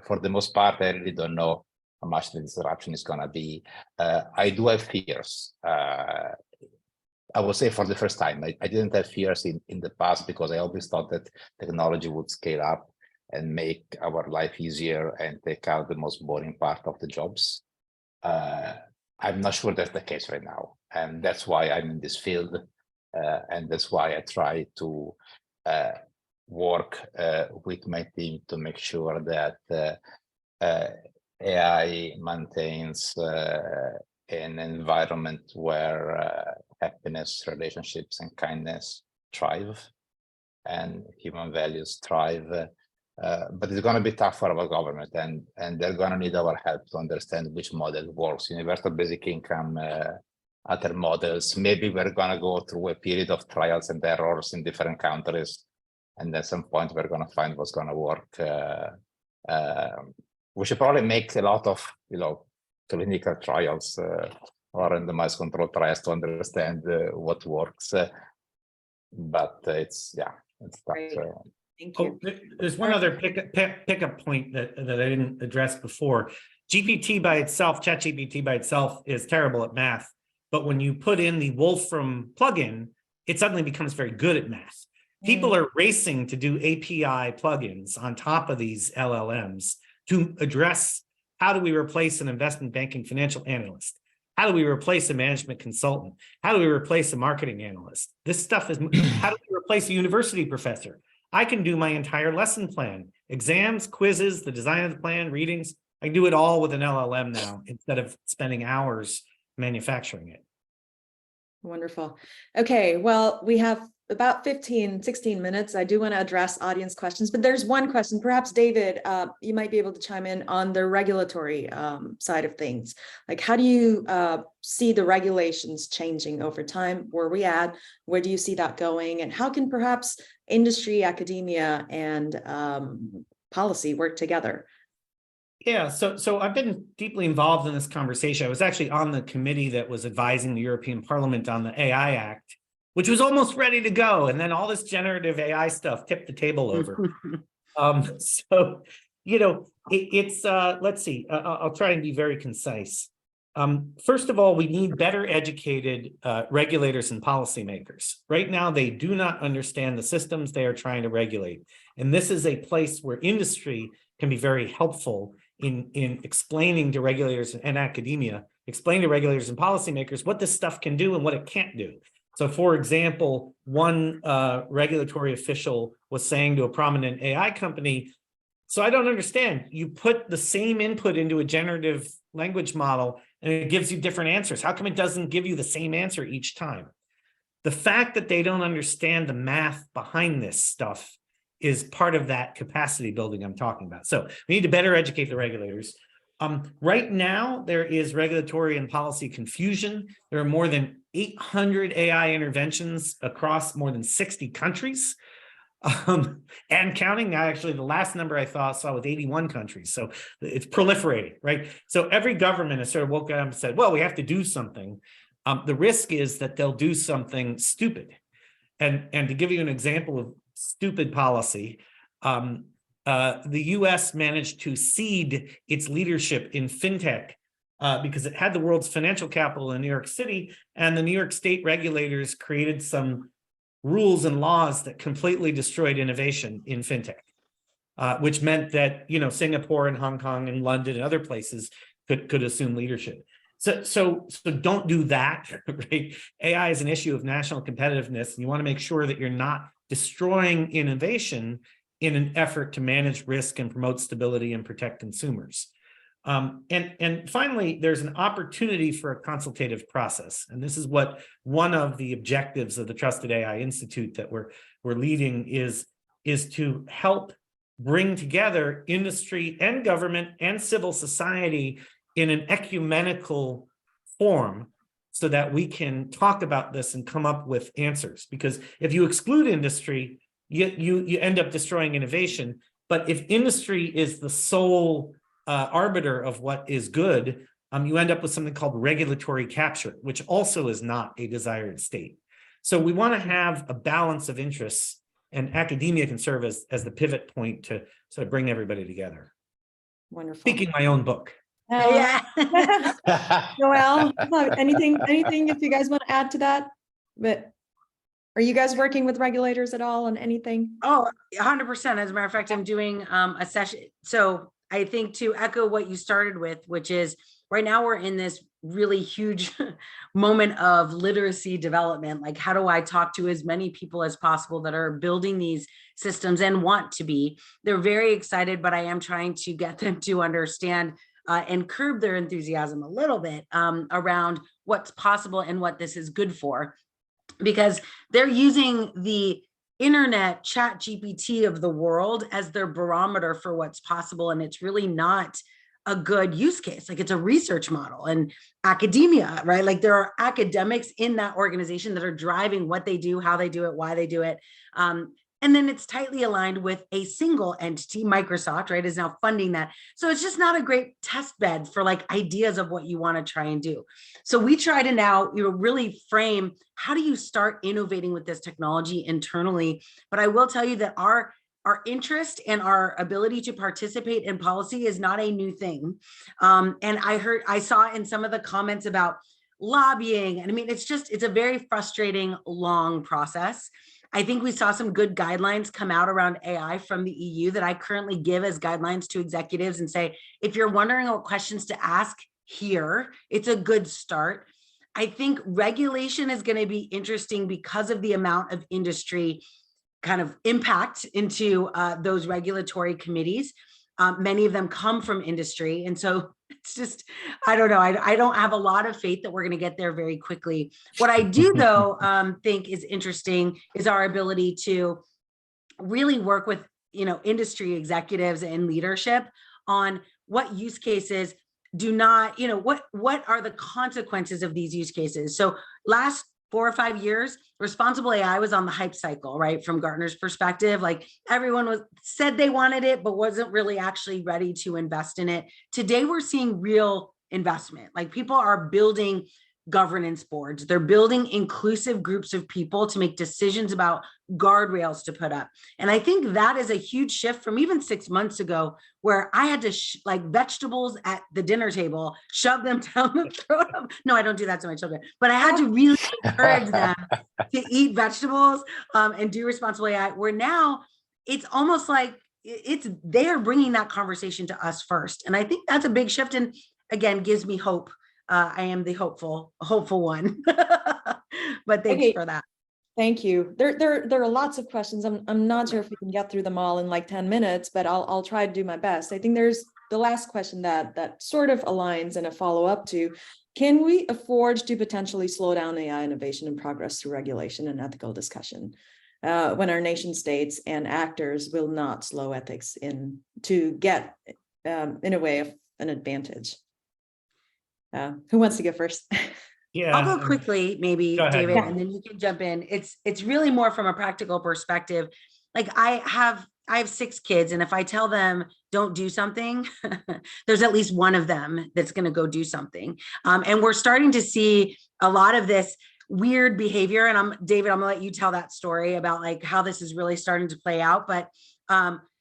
for the most part, I really don't know how much the disruption is going to be. I do have fears. I would say for the first time, I didn't have fears in the past because I always thought that technology would scale up and make our life easier and take out the most boring part of the jobs. I'm not sure that's the case right now. And that's why I'm in this field. And that's why I try to work with my team to make sure that AI maintains an environment where happiness, relationships, and kindness thrive, and human values thrive. But it's going to be tough for our government, and they're going to need our help to understand which model works. Universal basic income, other models. Maybe we're going to go through a period of trials and errors in different countries, and at some point we're going to find what's going to work. We should probably make a lot of, clinical trials or randomized control trials to understand what works. But it's tough. Great. Thank you. There's one other pickup point that I didn't address before. GPT by itself, ChatGPT by itself is terrible at math. But when you put in the Wolfram plugin, it suddenly becomes very good at math. People are racing to do API plugins on top of these LLMs to address how do we replace an investment banking financial analyst? How do we replace a management consultant? How do we replace a marketing analyst? This stuff is, how do we replace a university professor? I can do my entire lesson plan, exams, quizzes, the design of the plan, readings. I can do it all with an LLM now instead of spending hours manufacturing it. Wonderful. Okay, well, we have about 16 minutes. I do want to address audience questions, but there's one question. Perhaps, David, you might be able to chime in on the regulatory side of things. Like, how do you see the regulations changing over time? Where are we at? Where do you see that going? And how can perhaps industry, academia, and policy work together? Yeah, so I've been deeply involved in this conversation. I was actually on the committee that was advising the European Parliament on the AI Act, which was almost ready to go. And then all this generative AI stuff tipped the table over. Let's see, I'll try and be very concise. First of all, we need better educated regulators and policymakers. Right now, they do not understand the systems they are trying to regulate. And this is a place where industry can be very helpful in explaining to regulators and academia, explain to regulators and policymakers what this stuff can do and what it can't do. So, for example, one regulatory official was saying to a prominent AI company, so I don't understand, you put the same input into a generative language model and it gives you different answers. How come it doesn't give you the same answer each time? The fact that they don't understand the math behind this stuff is part of that capacity building I'm talking about. So we need to better educate the regulators. Right now, there is regulatory and policy confusion. There are more than 800 AI interventions across more than 60 countries and counting. Actually, the last number I saw was 81 countries. So it's proliferating, right? So every government has sort of woken up and said, well, we have to do something. The risk is that they'll do something stupid. And to give you an example of stupid policy, the US managed to cede its leadership in fintech because it had the world's financial capital in New York City, and the New York state regulators created some rules and laws that completely destroyed innovation in fintech, which meant that, you know, Singapore and Hong Kong and London and other places could assume leadership. So don't do that, right? AI is an issue of national competitiveness, and you want to make sure that you're not destroying innovation in an effort to manage risk and promote stability and protect consumers. And finally, there's an opportunity for a consultative process. And this is what one of the objectives of the Trusted AI Institute that we're leading is to help bring together industry and government and civil society in an ecumenical form so that we can talk about this and come up with answers. Because if you exclude industry, you end up destroying innovation. But if industry is the sole arbiter of what is good, you end up with something called regulatory capture, which also is not a desired state. So we want to have a balance of interests, and academia can serve as the pivot point to sort of bring everybody together. Wonderful. Speaking my own book. Yeah. Noelle, anything if you guys want to add to that? But are you guys working with regulators at all on anything? Oh, 100%. As a matter of fact, I'm doing a session. So I think to echo what you started with, which is right now we're in this really huge moment of literacy development. Like, how do I talk to as many people as possible that are building these systems and want to be? They're very excited, but I am trying to get them to understand and curb their enthusiasm a little bit around what's possible and what this is good for, because they're using the internet chat GPT of the world as their barometer for what's possible. And it's really not a good use case. Like, it's a research model and academia, right? Like, there are academics in that organization that are driving what they do, how they do it, why they do it. And then it's tightly aligned with a single entity. Microsoft, right, is now funding that. So it's just not a great test bed for like ideas of what you want to try and do. So we try to now, really frame, how do you start innovating with this technology internally? But I will tell you that our interest and our ability to participate in policy is not a new thing. And I saw in some of the comments about lobbying. And I mean, it's a very frustrating, long process. I think we saw some good guidelines come out around AI from the EU that I currently give as guidelines to executives and say, if you're wondering what questions to ask here, it's a good start. I think regulation is going to be interesting because of the amount of industry kind of impact into those regulatory committees. Many of them come from industry. And so it's just, I don't know. I don't have a lot of faith that we're going to get there very quickly. What I do, though, think is interesting is our ability to really work with, industry executives and leadership on what use cases do not, what are the consequences of these use cases? So last 4 or 5 years, responsible AI was on the hype cycle, right? From Gartner's perspective, like everyone said they wanted it, but wasn't really actually ready to invest in it. Today, we're seeing real investment. Like, people are building governance boards. They're building inclusive groups of people to make decisions about guardrails to put up. And I think that is a huge shift from even 6 months ago, where I had to like vegetables at the dinner table, shove them down the throat of, no, I don't do that to my children, but I had to really encourage them to eat vegetables and do responsible AI, where now it's almost like they're bringing that conversation to us first. And I think that's a big shift, and again, gives me hope. I am the hopeful one, but thanks for that. Thank you. There are lots of questions. I'm not sure if we can get through them all in like 10 minutes, but I'll try to do my best. I think there's the last question that sort of aligns in a follow-up to, can we afford to potentially slow down AI innovation and progress through regulation and ethical discussion when our nation states and actors will not slow ethics in to get in a way of an advantage? Who wants to go first? Yeah, I'll go quickly, maybe, David, Yeah. and then you can jump in. It's really more from a practical perspective. Like, I have 6 kids, and if I tell them don't do something, there's at least one of them that's going to go do something. And we're starting to see a lot of this weird behavior. And David, I'm gonna let you tell that story about like how this is really starting to play out. But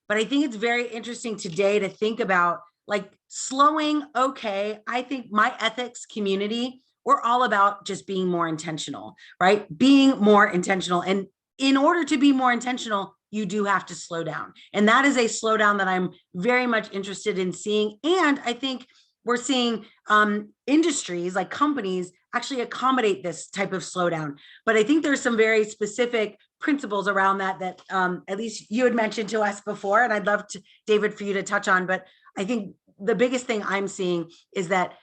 But I think it's very interesting today to think about like slowing. Okay, I think my ethics community, we're all about just being more intentional, right? Being more intentional. And in order to be more intentional, you do have to slow down. And that is a slowdown that I'm very much interested in seeing. And I think we're seeing industries like companies actually accommodate this type of slowdown. But I think there's some very specific principles around that at least you had mentioned to us before, and I'd love to, David, for you to touch on. But I think the biggest thing I'm seeing is that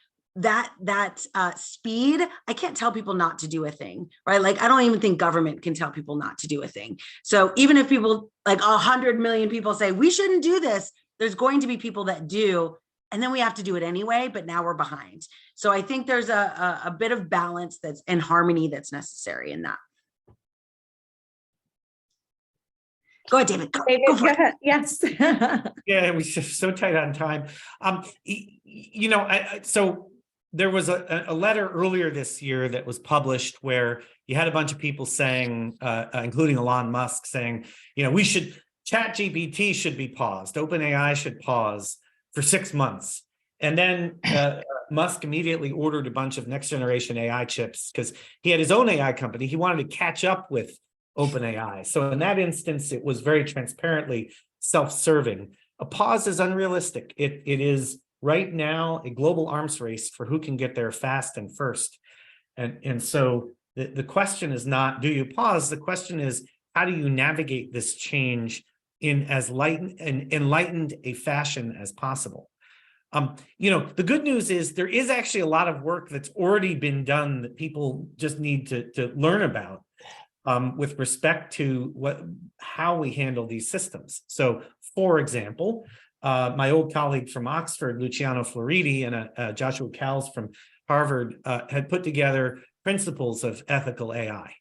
speed, I can't tell people not to do a thing, right? Like, I don't even think government can tell people not to do a thing. So even if people, like 100 million people say, we shouldn't do this, there's going to be people that do, and then we have to do it anyway, but now we're behind. So I think there's a bit of balance that's and harmony that's necessary in that. Go ahead, David. David, Go for it. ahead. Yes. Yeah, we're so tight on time. So there was a letter earlier this year that was published where you had a bunch of people saying, including Elon Musk, saying, ChatGPT should be paused, OpenAI should pause for 6 months. And then Musk immediately ordered a bunch of next generation AI chips because he had his own AI company. He wanted to catch up with OpenAI. So in that instance, it was very transparently self-serving. A pause is unrealistic. It is right now a global arms race for who can get there fast and first. And so the question is not, do you pause? The question is, how do you navigate this change in as enlightened a fashion as possible? The good news is there is actually a lot of work that's already been done that people just need to learn about with respect to how we handle these systems. So, for example, my old colleague from Oxford, Luciano Floridi, and Joshua Cowles from Harvard had put together principles of ethical AI.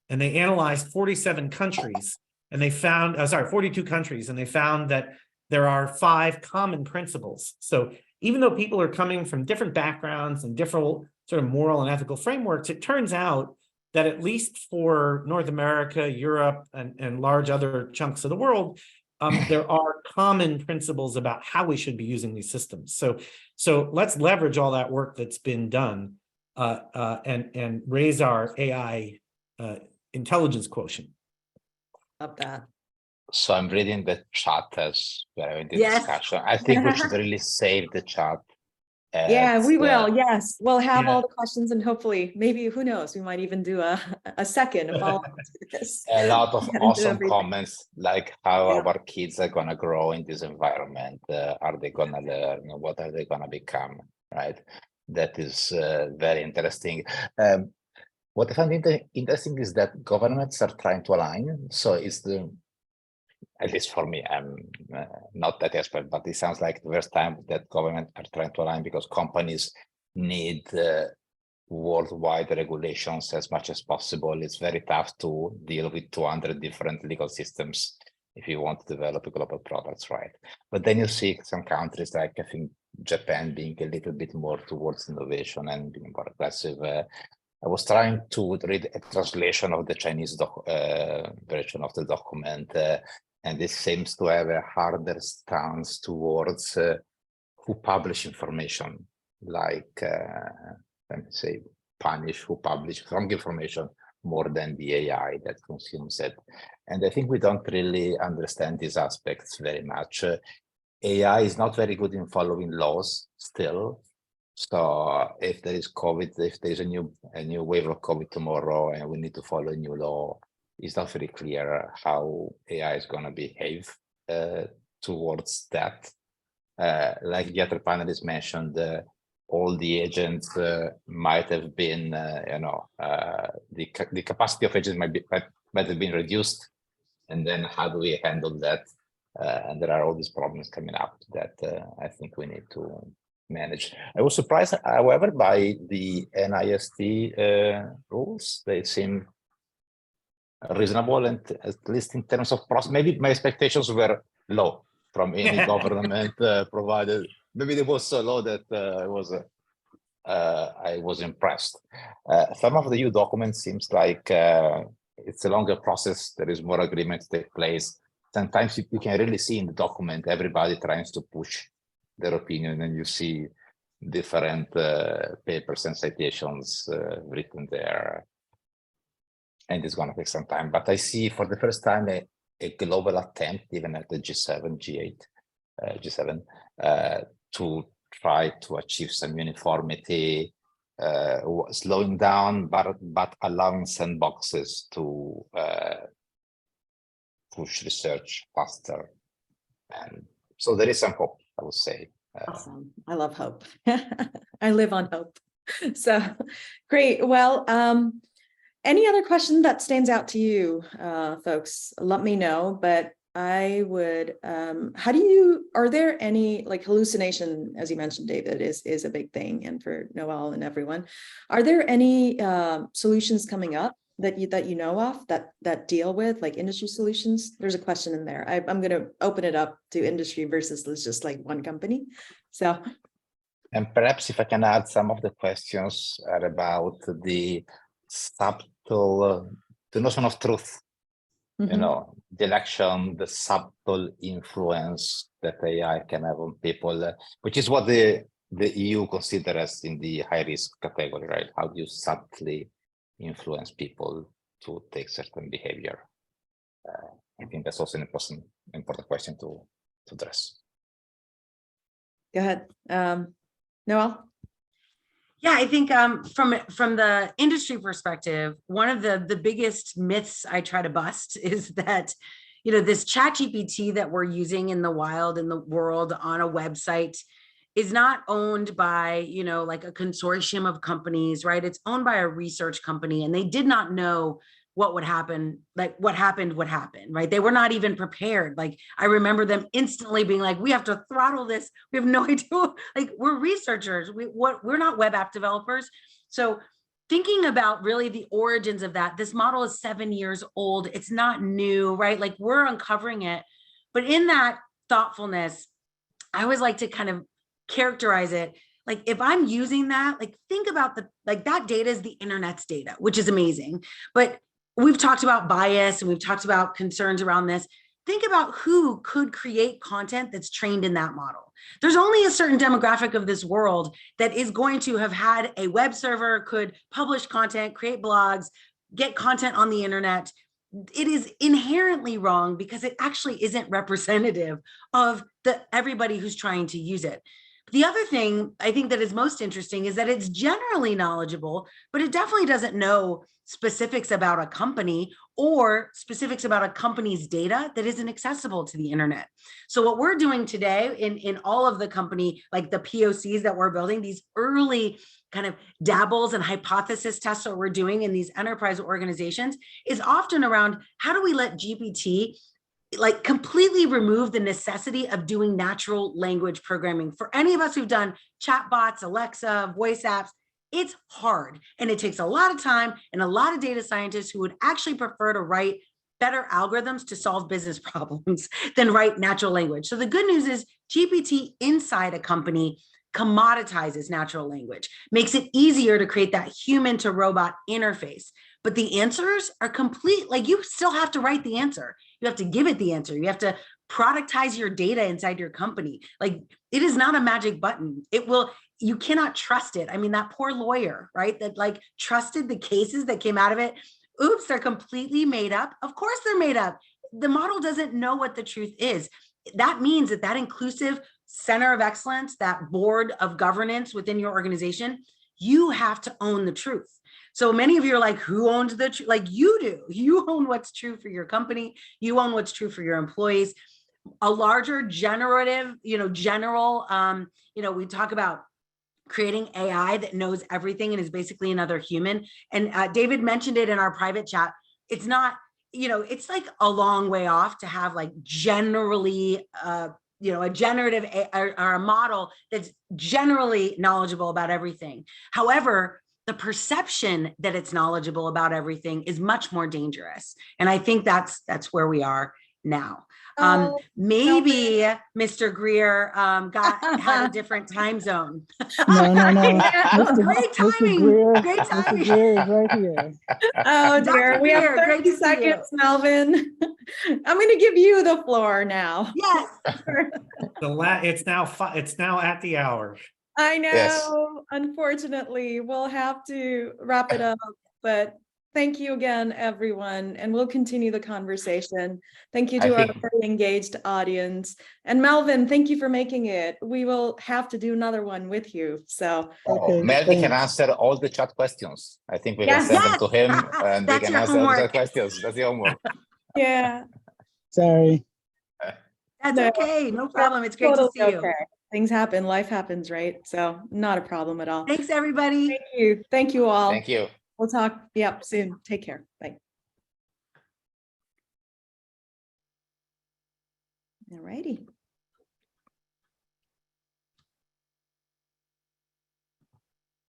And they analyzed 47 countries, and they found, 42 countries, and they found that there are 5 common principles. So even though people are coming from different backgrounds and different sort of moral and ethical frameworks, it turns out that at least for North America, Europe, and large other chunks of the world, there are common principles about how we should be using these systems. So let's leverage all that work that's been done and raise our AI intelligence quotation. Love that. So I'm reading the chat as we're in the Yes. discussion. I think we should really save the chat. Yeah, we will. The, Yes, we'll have Yeah. all the questions, and hopefully, maybe, who knows, we might even do a second follow-up to this. a lot of Get into awesome everything. comments, like how Yeah. our kids are going to grow in this environment. Are they going to learn? What are they going to become? Right. That is very interesting. What I find interesting is that governments are trying to align. So it's at least for me, I'm not that expert, but it sounds like the first time that government are trying to align because companies need worldwide regulations as much as possible. It's very tough to deal with 200 different legal systems if you want to develop global products, right? But then you see some countries like, I think, Japan being a little bit more towards innovation and being more aggressive. I was trying to read a translation of the Chinese version of the document, and it seems to have a harder stance towards who publish information, like, let me say, punish who publish wrong information more than the AI that consumes it. And I think we don't really understand these aspects very much. AI is not very good in following laws still. So if there is COVID, if there's a new wave of COVID tomorrow and we need to follow a new law, it's not very clear how AI is going to behave towards that. Like the other panelists mentioned, all the agents might have been, the capacity of agents might have been reduced. And then how do we handle that? And there are all these problems coming up that I think we need to manage. I was surprised, however, by the NIST rules. They seem reasonable, and at least in terms of process. Maybe my expectations were low from any government provided. Maybe it was so low that I was impressed. Some of the EU documents seems like it's a longer process. There is more agreement to take place. sometimes you can really see in the document everybody trying to push their opinion, and you see different papers and citations written there. And it's going to take some time. But I see for the first time a global attempt, even at the G7, G8, G7, to try to achieve some uniformity, slowing down, but allowing sandboxes to push research faster. And so there is some hope, I would say. Awesome. I love hope. I live on hope. So great. Well, any other question that stands out to you, folks, let me know. But I would, are there any, like, hallucination, as you mentioned, David, is a big thing, and for Noelle and everyone, are there any solutions coming up that you know of that deal with, like, industry solutions? There's a question in there. I'm going to open it up to industry versus just like one company. So, and perhaps if I can add, some of the questions are about the subtle, the notion of truth. You know, the election, the subtle influence that AI can have on people, which is what the EU considers in the high risk category, right? How do you subtly influence people to take certain behavior? I think that's also an important question to address. go ahead, Noelle. Yeah, I think from the industry perspective, one of the biggest myths I try to bust is that, you know, this chat GPT that we're using in the wild, in the world, on a website is not owned by, you know, like a consortium of companies, right? It's owned by a research company, and they did not know what would happen, like what happened would happen, right? They were not even prepared. Like, I remember them instantly being like, we have to throttle this. We have no idea. Like, we're researchers. We're not web app developers. So thinking about really the origins of that, this model is 7 years old. It's not new, right? Like, we're uncovering it. But in that thoughtfulness, I always like to kind of characterize it. Like, if I'm using that, like, think about that data is the internet's data, which is amazing. But we've talked about bias and we've talked about concerns around this. Think about who could create content that's trained in that model. There's only a certain demographic of this world that is going to have had a web server, could publish content, create blogs, get content on the internet. It is inherently wrong because it actually isn't representative of everybody who's trying to use it. The other thing I think that is most interesting is that it's generally knowledgeable, but it definitely doesn't know specifics about a company or specifics about a company's data that isn't accessible to the internet. So what we're doing today in all of the company, like the POCs that we're building, these early kind of dabbles and hypothesis tests that we're doing in these enterprise organizations, is often around how do we let GPT like completely remove the necessity of doing natural language programming. For any of us who've done chatbots, Alexa, voice apps, it's hard, and it takes a lot of time and a lot of data scientists who would actually prefer to write better algorithms to solve business problems than write natural language. So the good news is GPT inside a company commoditizes natural language, makes it easier to create that human to robot interface. But the answers are complete. Like, you still have to write the answer. You have to give it the answer. You have to productize your data inside your company. Like, it is not a magic button. You cannot trust it. I mean, that poor lawyer, right? That like trusted the cases that came out of it. Oops, they're completely made up. Of course they're made up. The model doesn't know what the truth is. That means that inclusive center of excellence, that board of governance within your organization, you have to own the truth. So many of you are like, who owns the truth? Like, you do. You own what's true for your company. You own what's true for your employees. A larger generative, general, we talk about creating AI that knows everything and is basically another human. And David mentioned it in our private chat. It's not, it's like a long way off to have like generally, a generative or a model that's generally knowledgeable about everything. However, the perception that it's knowledgeable about everything is much more dangerous. And I think that's where we are now. Oh, Maybe Mr. Greer had a different time zone. No. Great timing. Great Mr. timing. Greer is right here. Oh Dr. dear, we have Greer, great 30 to see you. seconds, Melvin. I'm going to give you the floor now. Yes. It's now at the hour. I know, Yes. unfortunately, we'll have to wrap it up, but thank you again, everyone, and we'll continue the conversation. Thank you I to our think- very engaged audience. And Melvin, thank you for making it. We will have to do another one with you, so. Okay, Melvin can thanks. answer all the chat questions. I think we Yes. can send them to him and they That's can your answer all the homework. chat questions. That's the homework. Yeah. Sorry. That's No, okay. No problem. It's great to see totally you. okay. Things happen, life happens, right? So not a problem at all. Thanks, everybody. Thank you. Thank you all. Thank you. We'll talk, soon. Take care. Bye. All righty.